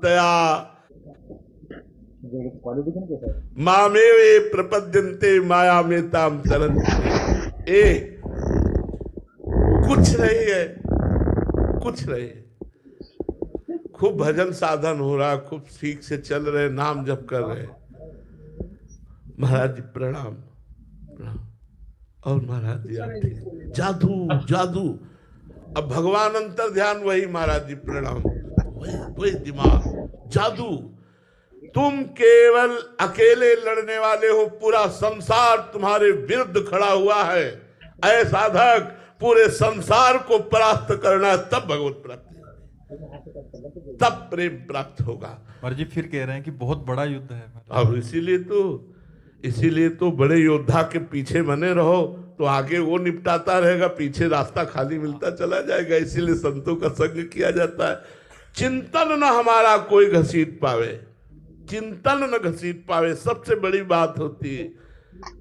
तया मामेवे प्रपद्यन्ते माया में ताम तरन्ते। ए कुछ नहीं है, कुछ नहीं। खूब भजन साधन हो रहा, खूब ठीक से चल रहे, नाम जप कर रहे। महाराज जी प्रणाम प्रणाम। और महाराज जी आप ठीक? जादू जादू। अब भगवान अंतर ध्यान वही महाराज जी प्रणाम, वही दिमाग जादू। तुम केवल अकेले लड़ने वाले हो, पूरा संसार तुम्हारे विरुद्ध खड़ा हुआ है। ऐ साधक, पूरे संसार को परास्त करना, तब भगवत प्राप्ति होगी, तब प्रेम प्राप्त होगा। और जी फिर कह रहे हैं कि बहुत बड़ा युद्ध है। अब इसीलिए तो बड़े योद्धा के पीछे बने रहो, तो आगे वो निपटाता रहेगा, पीछे रास्ता खाली मिलता चला जाएगा। इसीलिए संतों का संग किया जाता है। चिंतन न हमारा कोई घसीट पावे, चिंतन न घसीट पावे, सबसे बड़ी बात होती है।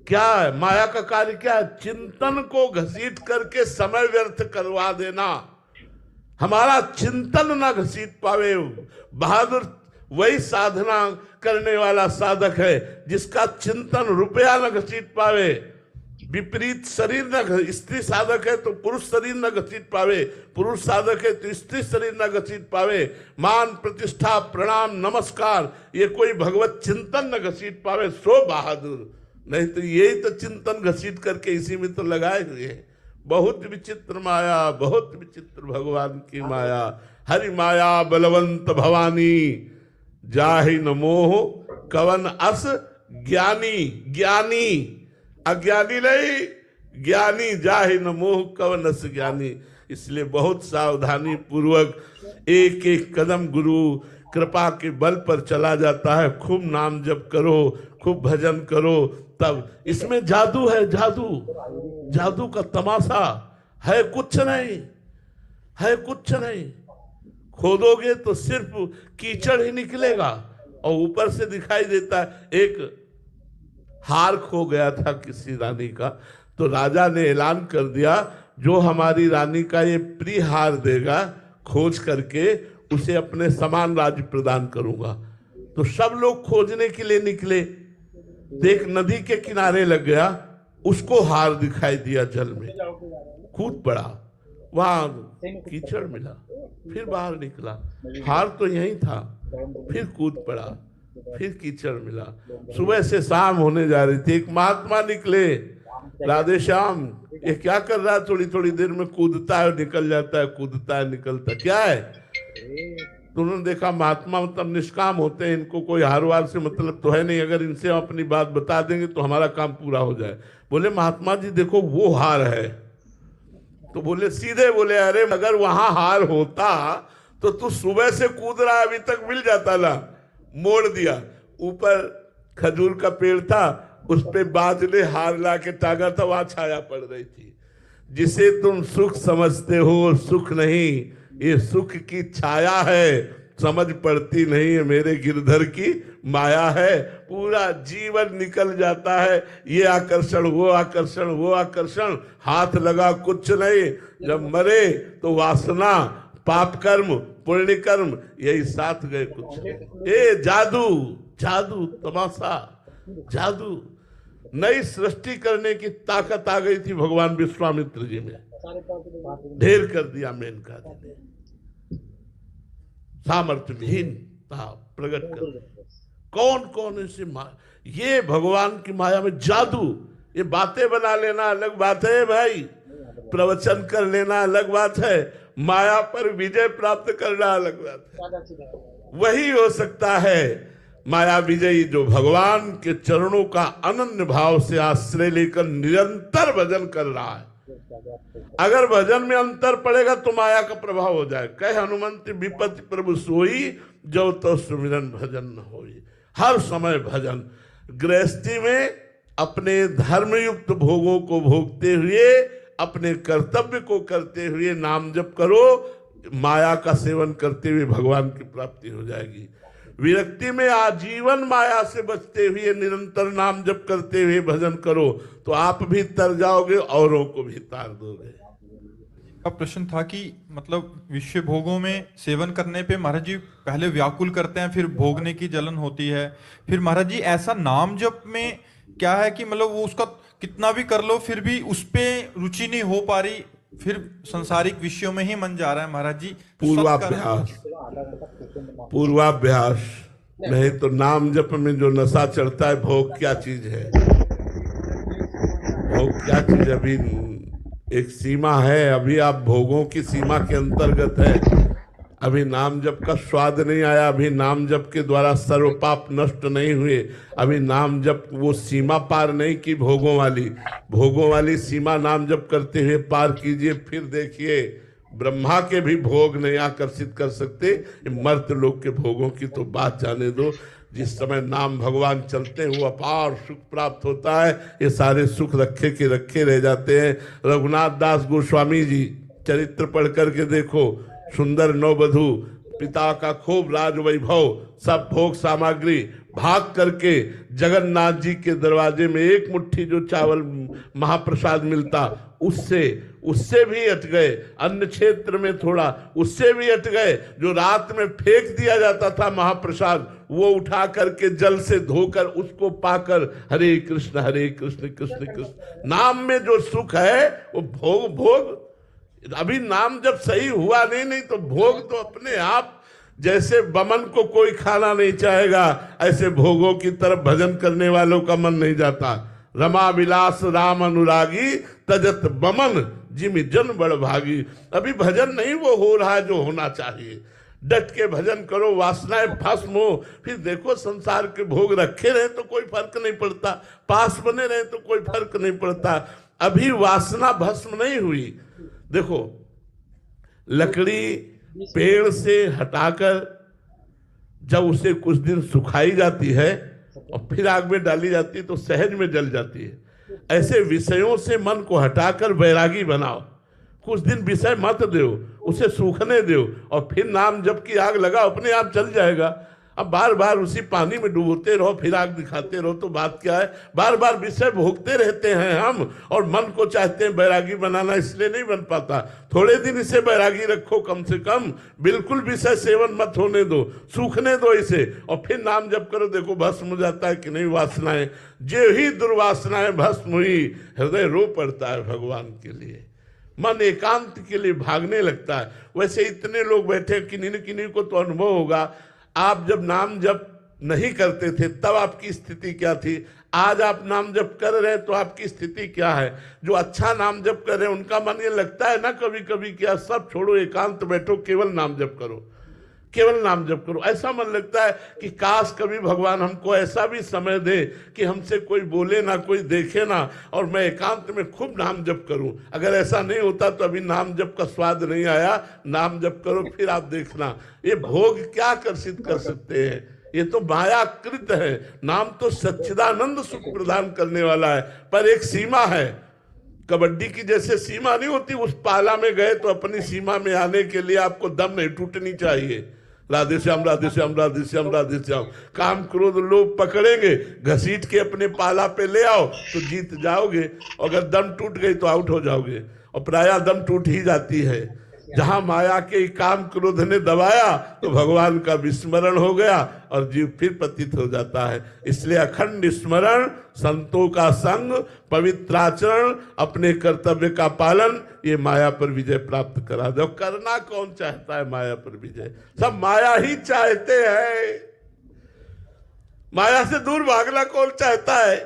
क्या है माया का कार्य? क्या है? चिंतन को घसीट करके समय व्यर्थ करवा देना। हमारा चिंतन ना घसीट पावे। बहादुर वही साधना करने वाला साधक है जिसका चिंतन रुपया न घसीट पावे। विपरीत शरीर न, स्त्री साधक है तो पुरुष शरीर न घसीट पावे, पुरुष साधक है तो स्त्री शरीर न घसीट पावे। मान प्रतिष्ठा प्रणाम नमस्कार ये कोई भगवत चिंतन न घसीट पावे, सो बहादुर। नहीं तो यही तो चिंतन घसीट करके इसी में तो लगाए हुए हैं। बहुत विचित्र माया, बहुत विचित्र भगवान की माया। हरि माया बलवंत भवानी, जाहि न मोह कवन अस ज्ञानी। ज्ञानी अज्ञानी नहीं, ज्ञानी जाहि न मोह कवन अस ज्ञानी। इसलिए बहुत सावधानी पूर्वक एक एक कदम गुरु कृपा के बल पर चला जाता है। खूब नाम जप करो, खूब भजन करो, तब इसमें जादू है। जादू, जादू का तमाशा है कुछ नहीं, है कुछ नहीं। खोदोगे तो सिर्फ कीचड़ ही निकलेगा और ऊपर से दिखाई देता है। एक हार खो गया था किसी रानी का, तो राजा ने ऐलान कर दिया जो हमारी रानी का ये प्रिय हार देगा खोज करके, उसे अपने समान राज्य प्रदान करूंगा। तो सब लोग खोजने के लिए निकले, तो एक नदी के किनारे लग गया, उसको हार दिखाई दिया जल में, कूद पड़ा, वहां कीचड़ मिला, फिर बाहर निकला, हार तो यही था, फिर कूद पड़ा, फिर कीचड़ मिला। सुबह से शाम होने जा रही थी, एक महात्मा निकले, राधे श्याम ये क्या कर रहा है? थोड़ी थोड़ी देर में कूदता है निकल जाता है, कूदता है निकलता, क्या है? तो उन्होंने देखा महात्मा मतलब निष्काम होते हैं, इनको कोई हार वार से मतलब तो है नहीं, अगर इनसे हम अपनी बात बता देंगे तो हमारा काम पूरा हो जाए। बोले महात्मा जी देखो वो हार है। तो बोले सीधे बोले अरे अगर वहां हार होता तो तू सुबह से कूद रहा है, अभी तक मिल जाता ना। मोड़ दिया, ऊपर खजूर का पेड़ था, उस पे बाज ने हार ला के टांगा था, वहां छाया पड़ रही थी। जिसे तुम सुख समझते हो सुख नहीं, ये सुख की छाया है, समझ पड़ती नहीं है मेरे गिरधर की माया है। पूरा जीवन निकल जाता है, ये आकर्षण वो आकर्षण वो आकर्षण, हाथ लगा कुछ नहीं। जब मरे तो वासना पाप कर्म पुण्य कर्म यही साथ गए कुछ नहीं। ए जादू, जादू तमाशा, जादू। नई सृष्टि करने की ताकत आ गई थी भगवान विश्वामित्र जी में, ढेर कर दिया मेनका जी ने, सामर्थ्य विहीनता प्रकट कर। कौन कौन ऐसे ये भगवान की माया में जादू। ये बातें बना लेना अलग बात है भाई, प्रवचन कर लेना अलग बात है, माया पर विजय प्राप्त करना अलग बात है। वही हो सकता है माया विजयी जो भगवान के चरणों का अनन्य भाव से आश्रय लेकर निरंतर भजन कर रहा है। अगर भजन में अंतर पड़ेगा तो माया का प्रभाव हो जाए। कह हनुमंत विपत्ति प्रभु सोई, जो तो सुमिरन भजन न होई। हर समय भजन, गृहस्थी में अपने धर्मयुक्त भोगों को भोगते हुए, अपने कर्तव्य को करते हुए नाम जप करो, माया का सेवन करते हुए भगवान की प्राप्ति हो जाएगी। विरक्ति में आजीवन माया से बचते हुए निरंतर नाम जप करते हुए भजन करो तो आप भी तर जाओगे, औरों को भी तार दोगे। का प्रश्न था कि मतलब विषय भोगों में सेवन करने पे महाराज जी पहले व्याकुल करते हैं, फिर भोगने की जलन होती है, फिर महाराज जी ऐसा नाम जप में क्या है कि मतलब वो उसका कितना भी कर लो फिर भी उस पे रुचि नहीं हो पा रही, फिर संसारिक विषयों में ही मन जा रहा है महाराज जी। पूर्वाभ्यास, पूर्वाभ्यास। नहीं तो नाम जप में जो नशा चढ़ता है, भोग क्या चीज है? भोग क्या चीज? अभी एक सीमा है, अभी आप भोगों की सीमा के अंतर्गत है। अभी नाम जप का स्वाद नहीं आया, अभी नाम जप के द्वारा सर्व पाप नष्ट नहीं हुए, अभी नाम जप वो सीमा पार नहीं की भोगों वाली। भोगों वाली सीमा नाम जप करते हुए पार कीजिए, फिर देखिए ब्रह्मा के भी भोग नहीं आकर्षित कर सकते। मर्त लोग के भोगों की तो बात जाने दो। जिस समय नाम भगवान चलते हैं वो अपार सुख प्राप्त होता है। ये सारे सुख रखे के रखे रह जाते हैं। रघुनाथ दास गोस्वामी जी चरित्र पढ़ करके देखो, सुंदर नववधू, पिता का खूब राज वैभव, सब भोग सामग्री, भाग करके जगन्नाथ जी के दरवाजे में एक मुट्ठी जो चावल महाप्रसाद मिलता उससे भी अट गए। अन्य क्षेत्र में थोड़ा उससे भी अट गए। जो रात में फेंक दिया जाता था महाप्रसाद, वो उठा करके जल से धोकर उसको पाकर हरे कृष्ण कृष्ण कृष्ण। नाम में जो सुख है वो भोग अभी नाम जब सही हुआ नहीं तो भोग तो अपने आप। जैसे बमन को कोई खाना नहीं चाहेगा, ऐसे भोगों की तरफ भजन करने वालों का मन नहीं जाता। रमा विलास राम अनुरागी, तजत बमन जिमि जन बड़ भागी। अभी भजन नहीं वो हो रहा है जो होना चाहिए। डट के भजन करो, वासनाएं भस्म हो, फिर देखो संसार के भोग रखे रहे तो कोई फर्क नहीं पड़ता, पास बने रहे तो कोई फर्क नहीं पड़ता। अभी वासना भस्म नहीं हुई। देखो, लकड़ी पेड़ से हटाकर जब उसे कुछ दिन सुखाई जाती है और फिर आग में डाली जाती है तो सहज में जल जाती है। ऐसे विषयों से मन को हटाकर वैरागी बनाओ। कुछ दिन विषय मत दो, उसे सूखने दो और फिर नाम जप की आग लगाओ, अपने आप जल जाएगा। अब बार बार उसी पानी में डूबते रहो, फिर आग दिखाते रहो तो बात क्या है? बार बार विषय भोगते रहते हैं हम, और मन को चाहते हैं बैरागी बनाना, इसलिए नहीं बन पाता। थोड़े दिन इसे बैरागी रखो, कम से कम बिल्कुल विषय सेवन मत होने दो, सूखने दो इसे, और फिर नाम जप करो। देखो भस्म हो जाता है कि नहीं वासनाएं। जो ही दुर्वासनाएं भस्म हुई, हृदय रो पड़ता है भगवान के लिए, मन एकांत के लिए भागने लगता है। वैसे इतने लोग बैठे, किन्हीं को तो अनुभव होगा। आप जब नाम जप नहीं करते थे तब आपकी स्थिति क्या थी? आज आप नाम जप कर रहे हैं तो आपकी स्थिति क्या है? जो अच्छा नाम जप कर रहे हैं उनका मन ये लगता है ना कभी कभी, क्या सब छोड़ो, एकांत बैठो, केवल नाम जप करो, केवल नाम जप करो। ऐसा मन लगता है कि काश कभी भगवान हमको ऐसा भी समय दे कि हमसे कोई बोले ना, कोई देखे ना, और मैं एकांत में खूब नाम जप करूं। अगर ऐसा नहीं होता तो अभी नाम जप का स्वाद नहीं आया। नाम जप करो, फिर आप देखना ये भोग क्या आकर्षित कर सकते हैं। ये तो मायाकृत है। नाम तो सच्चिदानंद सुख प्रदान करने वाला है, पर एक सीमा है। कबड्डी की जैसे सीमा नहीं होती, उस पाला में गए तो अपनी सीमा में आने के लिए आपको दम नहीं टूटनी चाहिए। राधे श्याम राधे श्याम राधे श्याम राधे श्याम। काम क्रोध लोग पकड़ेंगे, घसीट के अपने पाला पे ले आओ तो जीत जाओगे, अगर दम टूट गई तो आउट हो जाओगे, और प्रायः दम टूट ही जाती है। जहां माया के काम क्रोध ने दबाया तो भगवान का विस्मरण हो गया और जीव फिर पतित हो जाता है। इसलिए अखंड स्मरण, संतों का संग, पवित्राचरण, अपने कर्तव्य का पालन, ये माया पर विजय प्राप्त करा दो। करना कौन चाहता है माया पर विजय? सब माया ही चाहते हैं। माया से दूर भागना कौन चाहता है?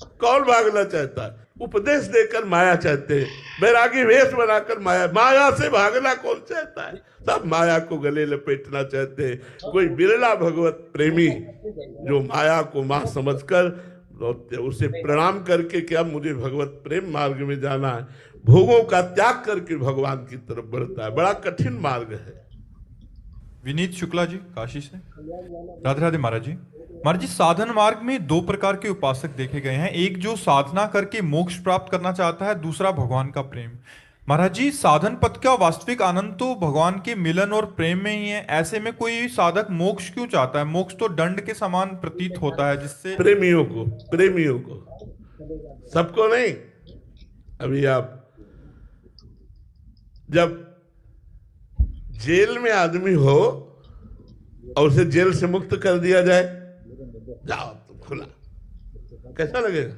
कौन भागना चाहता है? उपदेश देकर माया चाहते हैं, बैरागी वेश बनाकर माया से भागना कौन चाहता है? सब माया को गले लपेटना चाहते हैं। कोई बिरला भगवत प्रेमी जो माया को मां समझकर उसे प्रणाम करके कि अब मुझे भगवत प्रेम मार्ग में जाना है, भोगों का त्याग करके भगवान की तरफ बढ़ता है। बड़ा कठिन मार्ग है। विनीत शुक्ला जी काशी से। राधे राधे महाराज जी। महाराज जी, साधन मार्ग में दो प्रकार के उपासक देखे गए हैं, एक जो साधना करके मोक्ष प्राप्त करना चाहता है, दूसरा भगवान का प्रेम। महाराज जी, साधन पथ का वास्तविक आनंद तो भगवान के मिलन और प्रेम में ही है। ऐसे में कोई साधक मोक्ष क्यों चाहता है? मोक्ष तो दंड के समान प्रतीत होता है, जिससे प्रेमियों को सबको नहीं। अभी आप जब जेल में आदमी हो और उसे जेल से मुक्त कर दिया जाए, जाओ तुम खुला, कैसा लगेगा?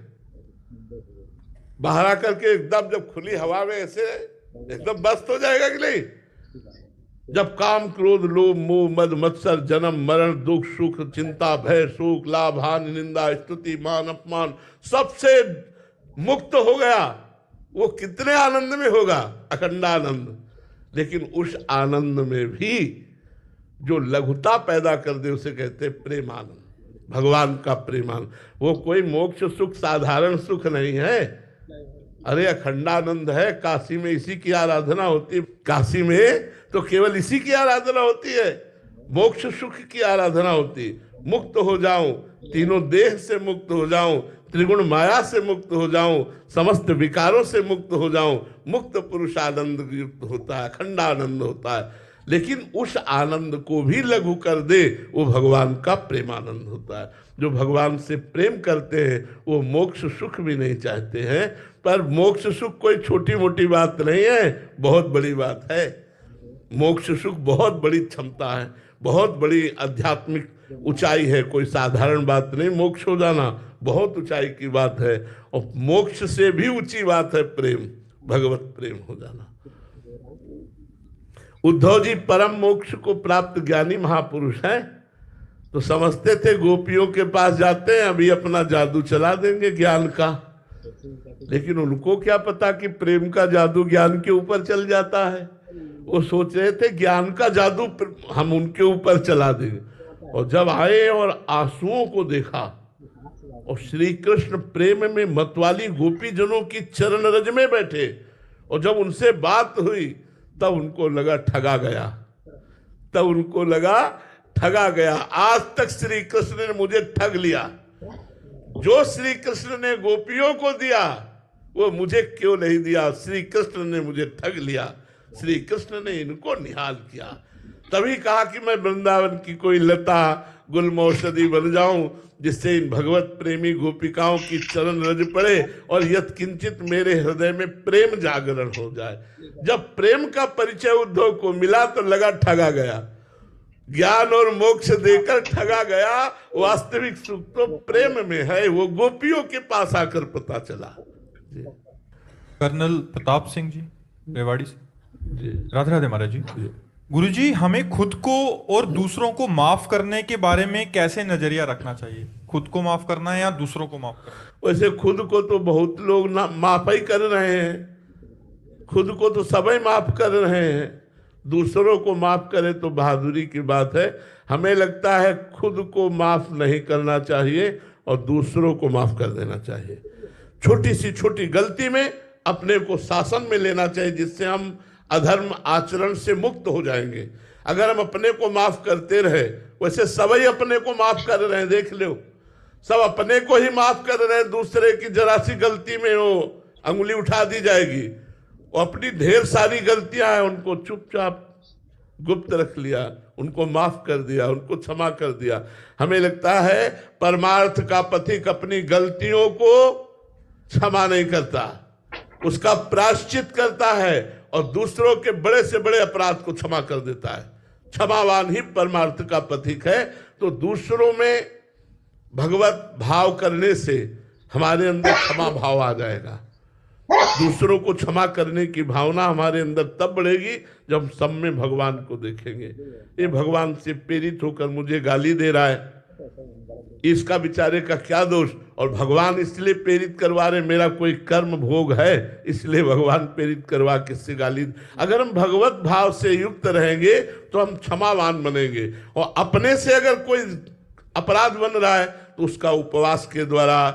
बाहर आकर के एकदम जब खुली हवा में ऐसे एकदम मस्त हो जाएगा कि नहीं? जब काम क्रोध लोभ मोह मद मत्सर जन्म मरण दुख सुख चिंता भय शोक लाभ हानि निंदा स्तुति मान अपमान सबसे मुक्त हो गया, वो कितने आनंद में होगा? अखंडानंद। लेकिन उस आनंद में भी जो लघुता पैदा कर दे उसे कहते प्रेमानंद, भगवान का प्रेमानंद। वो कोई मोक्ष सुख साधारण सुख नहीं है, अरे अखंडानंद है। काशी में इसी की आराधना होती है, काशी में तो केवल इसी की आराधना होती है, मोक्ष सुख की आराधना होती है। मुक्त हो जाऊं, तीनों देह से मुक्त हो जाऊं, त्रिगुण माया से मुक्त हो जाऊं, समस्त विकारों से मुक्त हो जाऊं, मुक्त पुरुष आनंद युक्त होता है, अखंडानंद होता है। लेकिन उस आनंद को भी लघु कर दे वो भगवान का प्रेमानंद होता है। जो भगवान से प्रेम करते हैं वो मोक्ष सुख भी नहीं चाहते हैं, पर मोक्ष सुख कोई छोटी मोटी बात नहीं है, बहुत बड़ी बात है। मोक्ष सुख बहुत बड़ी क्षमता है, बहुत बड़ी आध्यात्मिक ऊंचाई है, कोई साधारण बात नहीं। मोक्ष हो जाना बहुत ऊंचाई की बात है, और मोक्ष से भी ऊंची बात है प्रेम, भगवत प्रेम हो जाना। उद्धव जी परम मोक्ष को प्राप्त ज्ञानी महापुरुष हैं, तो समझते थे गोपियों के पास जाते हैं अभी अपना जादू चला देंगे ज्ञान का, लेकिन उनको क्या पता कि प्रेम का जादू ज्ञान के ऊपर चल जाता है। वो सोच रहे थे ज्ञान का जादू हम उनके ऊपर चला देंगे, और जब आए और आंसुओं को देखा और श्री कृष्ण प्रेम में मतवाली गोपी जनों की चरण रज में बैठे, और जब उनसे बात हुई तब उनको लगा ठगा गया, तब उनको लगा ठगा गया। आज तक श्री कृष्ण ने मुझे ठग लिया, जो श्री कृष्ण ने गोपियों को दिया वो मुझे क्यों नहीं दिया? श्री कृष्ण ने मुझे ठग लिया, श्री कृष्ण ने इनको निहाल किया। तभी कहा कि मैं वृंदावन की कोई लता गुलमौषधि बन जाऊं, जिससे इन भगवत प्रेमी गोपिकाओं की चरण रज पड़े और यत्किंचित मेरे हृदय में प्रेम जागरण हो जाए। जब प्रेम का परिचय उद्धव को मिला तो लगा ठगा गया, ज्ञान और मोक्ष देकर ठगा गया। वास्तविक सुख तो प्रेम में है, वो गोपियों के पास आकर पता चला। कर्नल प्रताप सिंह जी रेवाड़ी से, राधे राधे महाराज जी। गुरुजी, हमें खुद को और दूसरों को माफ करने के बारे में कैसे नजरिया रखना चाहिए? खुद को माफ करना है या दूसरों को माफ करना? वैसे खुद को तो बहुत लोग ना माफ ही कर रहे हैं, खुद को तो सभी माफ कर रहे हैं, दूसरों को माफ करें तो बहादुरी की बात है। हमें लगता है खुद को माफ नहीं करना चाहिए और दूसरों को माफ कर देना चाहिए। छोटी सी छोटी गलती में अपने को शासन में लेना चाहिए, जिससे हम अधर्म आचरण से मुक्त हो जाएंगे। अगर हम अपने को माफ करते रहे, वैसे सभी अपने को माफ कर रहे हैं, देख लो सब अपने को ही माफ कर रहे हैं, दूसरे की जरा सी गलती में वो अंगुली उठा दी जाएगी। और अपनी ढेर सारी गलतियां हैं उनको चुपचाप गुप्त रख लिया, उनको माफ कर दिया, उनको क्षमा कर दिया। हमें लगता है परमार्थ का पथिक अपनी गलतियों को क्षमा नहीं करता, उसका प्रायश्चित करता है और दूसरों के बड़े से बड़े अपराध को क्षमा कर देता है। क्षमावान ही परमार्थ का पथिक है। तो दूसरों में भगवत भाव करने से हमारे अंदर क्षमा भाव आ जाएगा। दूसरों को क्षमा करने की भावना हमारे अंदर तब बढ़ेगी जब हम सब में भगवान को देखेंगे। ये भगवान से प्रेरित होकर मुझे गाली दे रहा है, इसका बेचारे का क्या दोष? और भगवान इसलिए प्रेरित करवा रहे, मेरा कोई कर्म भोग है इसलिए भगवान प्रेरित करवा किससे गाली। अगर हम भगवत भाव से युक्त रहेंगे तो हम क्षमावान बनेंगे। और अपने से अगर कोई अपराध बन रहा है तो उसका उपवास के द्वारा,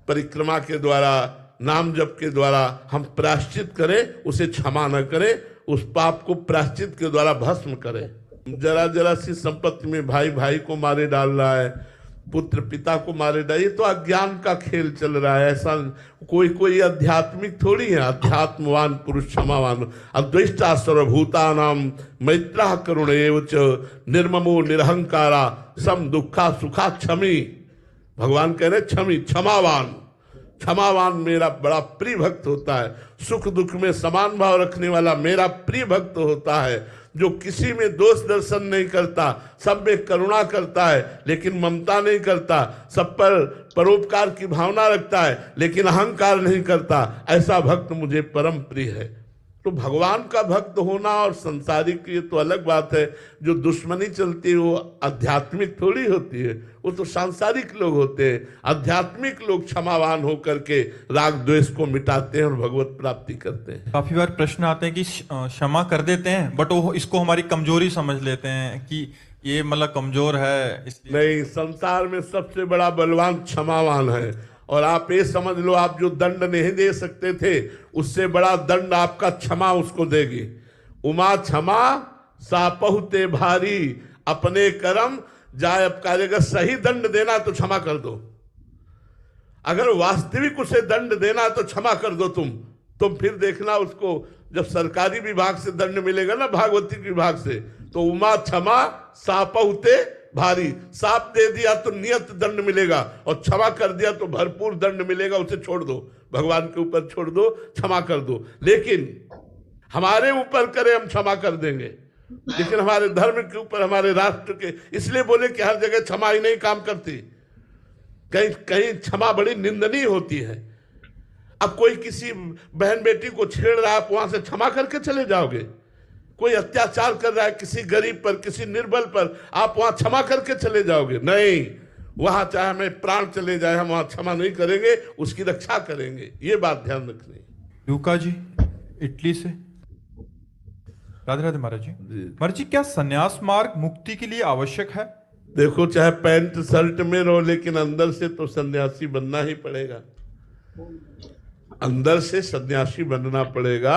परिक्रमा के द्वारा, नाम जप के द्वारा हम प्रायश्चित करें, उसे क्षमा न करें, उस पाप को प्रायश्चित के द्वारा भस्म करें। जरा जरा सी संपत्ति में भाई भाई को मारे डाल रहा है, पुत्र पिता को मारे डाल, ये तो अज्ञान का खेल चल रहा है। ऐसा कोई आध्यात्मिक थोड़ी है। अध्यात्मवान पुरुष क्षमावान, अद्वैष्टा सर्वभूतानाम मैत्रः करुण एव च निर्ममो निरहंकारा सम दुखा सुखा क्षमी। भगवान कह रहे क्षमी, क्षमावान, क्षमावान मेरा बड़ा प्रिय भक्त होता है, सुख दुख में समान भाव रखने वाला मेरा प्रिय भक्त होता है, जो किसी में दोष दर्शन नहीं करता, सब में करुणा करता है लेकिन ममता नहीं करता, सब पर परोपकार की भावना रखता है लेकिन अहंकार नहीं करता, ऐसा भक्त मुझे परम प्रिय है। तो भगवान का भक्त होना और संसारिक ये तो अलग बात है। जो दुश्मनी चलती है वो आध्यात्मिक थोड़ी होती है, वो तो सांसारिक लोग होते हैं। आध्यात्मिक लोग क्षमावान होकर के राग द्वेष को मिटाते हैं और भगवत प्राप्ति करते हैं। काफी बार प्रश्न आते हैं कि क्षमा कर देते हैं बट वो इसको हमारी कमजोरी समझ लेते हैं कि ये मतलब कमजोर है इसलिए। नहीं, संसार में सबसे बड़ा बलवान क्षमावान है। और आप ये समझ लो, आप जो दंड नहीं दे सकते थे उससे बड़ा दंड आपका क्षमा उसको देगी। उमा क्षमा सापहुते भारी, अपने कर्म जाय अपकारे। अगर सही दंड देना तो क्षमा कर दो, अगर वास्तविक उसे दंड देना तो क्षमा कर दो। तुम फिर देखना उसको जब सरकारी विभाग से दंड मिलेगा ना, भागवती विभाग से, तो उमा क्षमा सापहुते भारी। साप दे दिया तो नियत दंड मिलेगा और क्षमा कर दिया तो भरपूर दंड मिलेगा। उसे छोड़ दो, भगवान के ऊपर छोड़ दो, क्षमा कर दो। लेकिन हमारे ऊपर करे हम क्षमा कर देंगे, लेकिन हमारे धर्म के ऊपर, हमारे राष्ट्र के, इसलिए बोले कि हर जगह क्षमा ही नहीं काम करती, कहीं कहीं क्षमा बड़ी निंदनीय होती है। अब कोई किसी बहन बेटी को छेड़ रहा है, आप वहां से क्षमा करके चले जाओगे? कोई अत्याचार कर रहा है किसी गरीब पर, किसी निर्बल पर, आप वहां क्षमा करके चले जाओगे? नहीं, वहां चाहे हमें प्राण चले जाए हम वहां क्षमा नहीं करेंगे, उसकी रक्षा करेंगे। ये बात ध्यान रखनी। लूका जी इटली से। राधे राधे महाराज जी। महाराज जी, क्या संन्यास मार्ग मुक्ति के लिए आवश्यक है? देखो, चाहे पैंट शर्ट में रहो लेकिन अंदर से तो सन्यासी बनना ही पड़ेगा। अंदर से सन्यासी बनना पड़ेगा,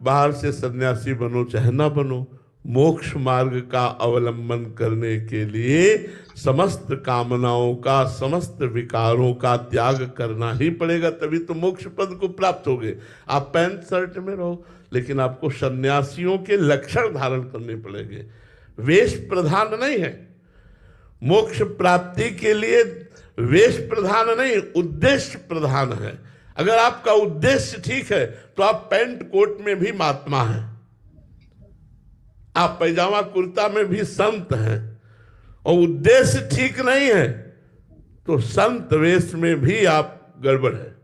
बाहर से सन्यासी बनो चाहे ना बनो। मोक्ष मार्ग का अवलंबन करने के लिए समस्त कामनाओं का, समस्त विकारों का त्याग करना ही पड़ेगा, तभी तो मोक्ष पद को प्राप्त होगे। आप पैंट शर्ट में रहो लेकिन आपको सन्यासियों के लक्षण धारण करने पड़ेंगे। वेश प्रधान नहीं है मोक्ष प्राप्ति के लिए, वेश प्रधान नहीं, उद्देश्य प्रधान है। अगर आपका उद्देश्य ठीक है तो आप पैंट कोट में भी महात्मा हैं, आप पैजामा कुर्ता में भी संत हैं। और उद्देश्य ठीक नहीं है तो संत वेश में भी आप गड़बड़ है।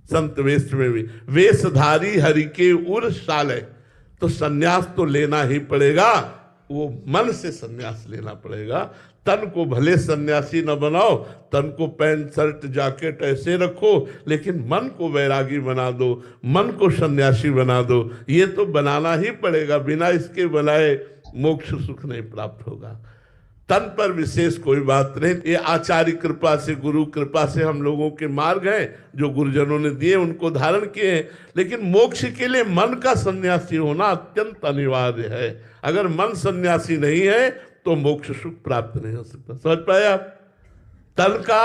संत वेश में भी वेशधारी हरि के उर साले, तो सन्यास तो लेना ही पड़ेगा। वो मन से सन्यास लेना पड़ेगा। तन को भले सन्यासी न बनाओ, तन को पैंट शर्ट जैकेट ऐसे रखो, लेकिन मन को वैरागी बना दो, मन को सन्यासी बना दो। ये तो बनाना ही पड़ेगा, बिना इसके बनाए मोक्ष सुख नहीं प्राप्त होगा। तन पर विशेष कोई बात नहीं, ये आचार्य कृपा से, गुरु कृपा से हम लोगों के मार्ग हैं जो गुरुजनों ने दिए, उनको धारण किए हैं। लेकिन मोक्ष के लिए मन का सन्यासी होना अत्यंत अनिवार्य है। अगर मन सन्यासी नहीं है तो मोक्ष सुख प्राप्त नहीं हो सकता। समझ पाए आप? तन का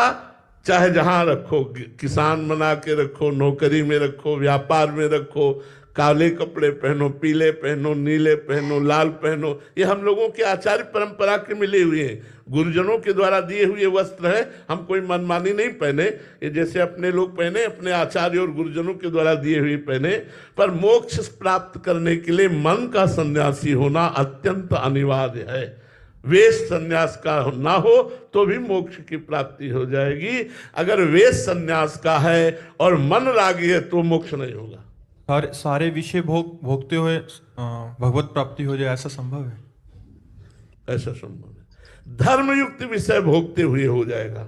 चाहे जहां रखो, किसान बना के रखो, नौकरी में रखो, व्यापार में रखो, काले कपड़े पहनो, पीले पहनो, नीले पहनो, लाल पहनो, ये हम लोगों के आचार्य परंपरा के मिले हुए हैं, गुरुजनों के द्वारा दिए हुए वस्त्र हैं। हम कोई मनमानी नहीं पहने, ये जैसे अपने लोग पहने, अपने आचार्य और गुरुजनों के द्वारा दिए हुए पहने। पर मोक्ष प्राप्त करने के लिए मन का सन्यासी होना अत्यंत अनिवार्य है। वेश सन्यास का ना हो तो भी मोक्ष की प्राप्ति हो जाएगी। अगर वेश सन्यास का है और मन रागी है तो मोक्ष नहीं होगा। सारे विषय भोगते हुए भगवत प्राप्ति हो जाए, ऐसा संभव है? ऐसा संभव है। धर्मयुक्त विषय भोगते हुए हो जाएगा।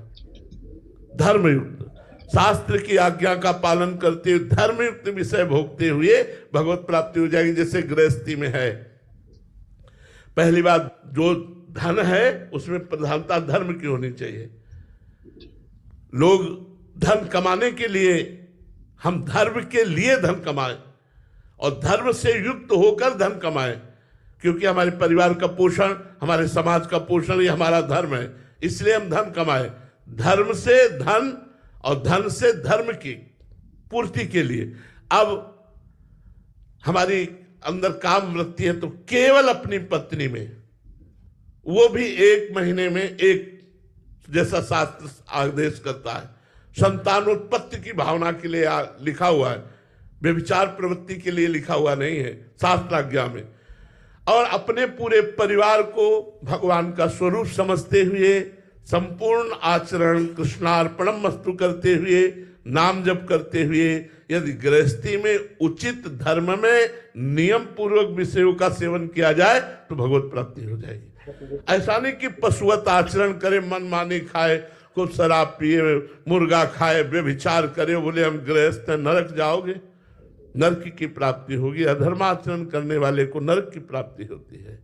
धर्मयुक्त, शास्त्र की आज्ञा का पालन करते हुए धर्मयुक्त विषय भोगते हुए भगवत प्राप्ति हो जाएगी। जैसे गृहस्थी में है, पहली बात जो धन है उसमें प्रधानता धर्म की होनी चाहिए। लोग धन कमाने के लिए, हम धर्म के लिए धन कमाएं और धर्म से युक्त होकर धन कमाएं, क्योंकि हमारे परिवार का पोषण, हमारे समाज का पोषण ये हमारा धर्म है। इसलिए हम धन कमाएं, धर्म से धन और धन से धर्म की पूर्ति के लिए। अब हमारी अंदर काम वृत्ति है तो केवल अपनी पत्नी में, वो भी 1 महीने में एक, जैसा शास्त्र आदेश करता है, संतानोत्पत्ति की भावना के लिए लिखा हुआ है, व्यभिचार प्रवृत्ति के लिए लिखा हुआ नहीं है शास्त्राज्ञा में। और अपने पूरे परिवार को भगवान का स्वरूप समझते हुए संपूर्ण आचरण कृष्णार्पणम मस्तु करते हुए, नाम जप करते हुए, यदि गृहस्थी में उचित धर्म में नियम पूर्वक विषयों का सेवन किया जाए तो भगवत प्राप्ति हो जाएगी। ऐसा नहीं कि पशुवत आचरण करे, मन मानी खाए, कुछ शराब पिए, मुर्गा खाए, व्यभिचार करे, बोले हम गृहस्थ हैं, नरक जाओगे, नरक की प्राप्ति होगी। अधर्माचरण करने वाले को नरक की प्राप्ति होती है।